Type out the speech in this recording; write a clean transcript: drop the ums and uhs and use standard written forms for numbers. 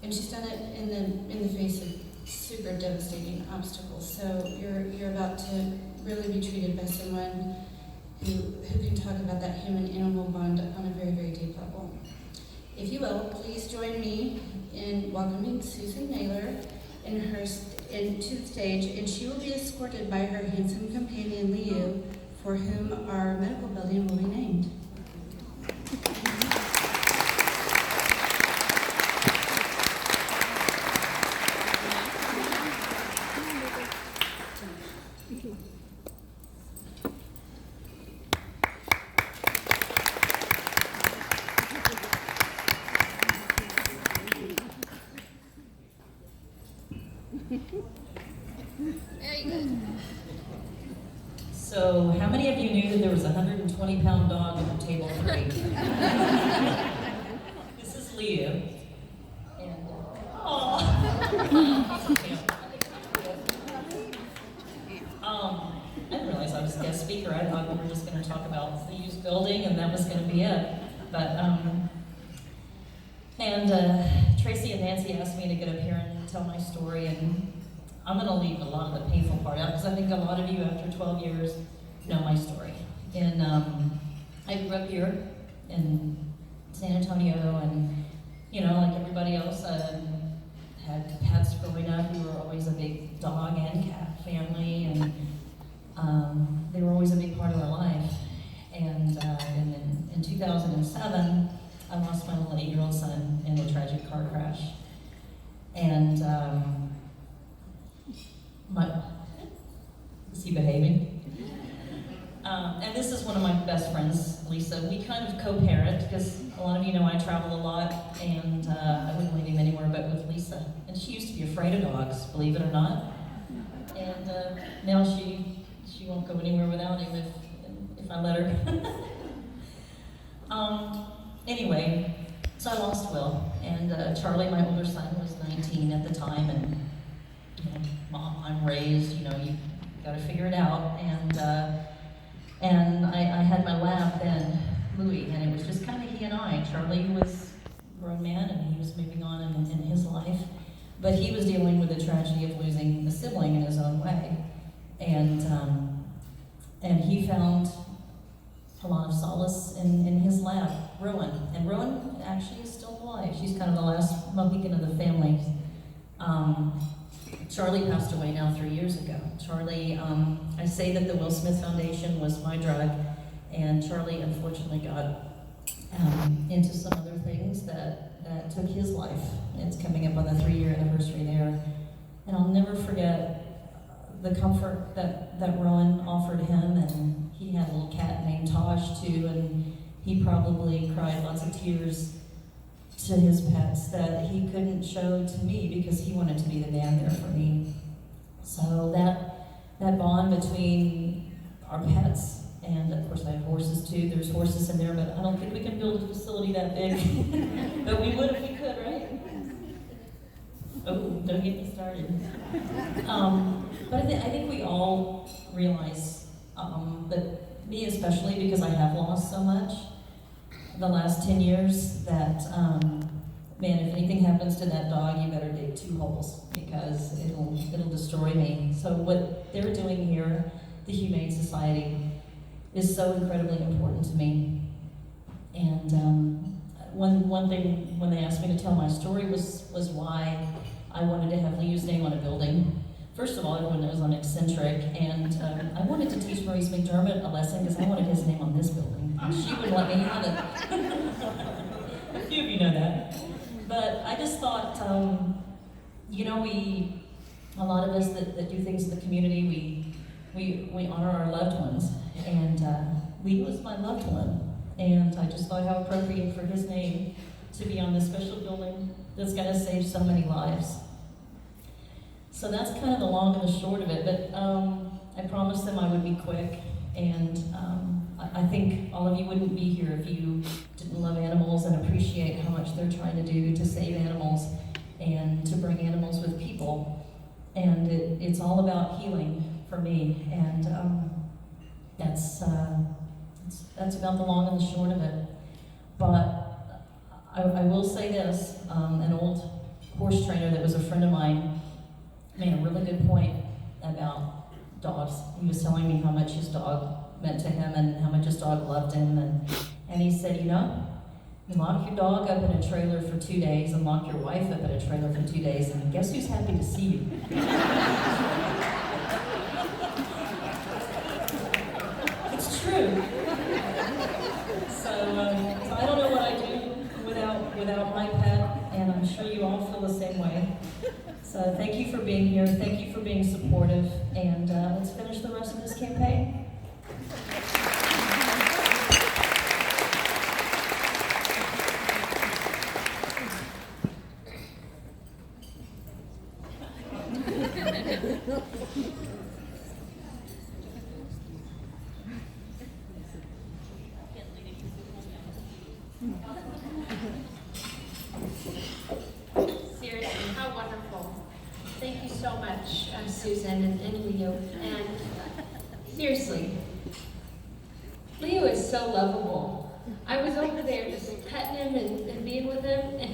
and she's done it in the face of super devastating obstacles. So you're about to really be treated by someone who can talk about that human-animal bond on a very, very deep level. If you will, please join me in welcoming Susan Naylor into the stage, and she will be escorted by her handsome companion Liu, for whom our medical building will be named. So, how many of you knew that there was a 120-pound dog at table 3? This is Liu. And, I didn't realize I was a guest speaker. I thought we were just going to talk about the used building and that was going to be it. But, Tracy and Nancy asked me to get up here and tell my story, and I'm going to leave a lot of the painful part out because I think a lot of you, after 12 years, know my story. And I grew up here in San Antonio, and like everybody else, had pets growing up. We were always a big dog and cat family, and they were always a big part of our life. And in 2007, I lost my little 8-year-old son in a tragic car crash. And is he behaving? And this is one of my best friends, Lisa. We kind of co-parent because a lot of you know I travel a lot, and I wouldn't leave him anywhere but with Lisa. And she used to be afraid of dogs, believe it or not. And now she won't go anywhere without him if I let her. Anyway, so I lost Will, and Charlie, my older son, was 19 at the time, and Mom, I'm raised, you gotta figure it out. And I had my lab then, Louis, and it was just kind of he and I. Charlie was a grown man, and he was moving on in his life, but he was dealing with the tragedy of losing a sibling in his own way. And he found a lot of solace in his lab, Rowan. And Rowan actually is still alive. She's kind of the last Mohican of the family. Charlie passed away now 3 years ago. Charlie, I say that the Will Smith Foundation was my drug, and Charlie unfortunately got into some other things that took his life. It's coming up on the 3-year anniversary there. And I'll never forget the comfort that Rowan offered him, and he had a little cat named Tosh too, and he probably cried lots of tears to his pets that he couldn't show to me because he wanted to be the man there for me. So that bond between our pets, and of course I have horses too, there's horses in there, but I don't think we can build a facility that big. But we would if we could, right? Oh, don't get me started. But I think we all realize, that me especially, because I have lost so much the last 10 years, that, man, if anything happens to that dog, you better dig 2 holes, because it'll destroy me. So what they're doing here, the Humane Society, is so incredibly important to me. And one thing when they asked me to tell my story was why I wanted to have Liu's name on a building. First of all, everyone knows I'm eccentric, and I wanted to teach Maurice McDermott a lesson because I wanted his name on this building. She wouldn't let me have it. A few of you know that. But I just thought, a lot of us that do things in the community, we honor our loved ones, and Lee was my loved one, and I just thought how appropriate for his name to be on this special building that's going to save so many lives. So that's kind of the long and the short of it, but I promised them I would be quick, and I think all of you wouldn't be here if you didn't love animals and appreciate how much they're trying to do to save animals and to bring animals with people. And it's all about healing for me, and that's about the long and the short of it. But I will say this, an old horse trainer that was a friend of mine made a really good point about dogs. He was telling me how much his dog meant to him and how much his dog loved him. And he said, you know, you lock your dog up in a trailer for 2 days and lock your wife up in a trailer for 2 days, and guess who's happy to see you? It's true. So I don't know what I do without my pet, and I'm sure you all feel the same way. So thank you for being here. Thank you for being supportive, and let's finish the rest of this campaign. Seriously, how wonderful. Thank you so much, Susan and Leo. And seriously, Leo is so lovable. I was over there just petting him and being with him, and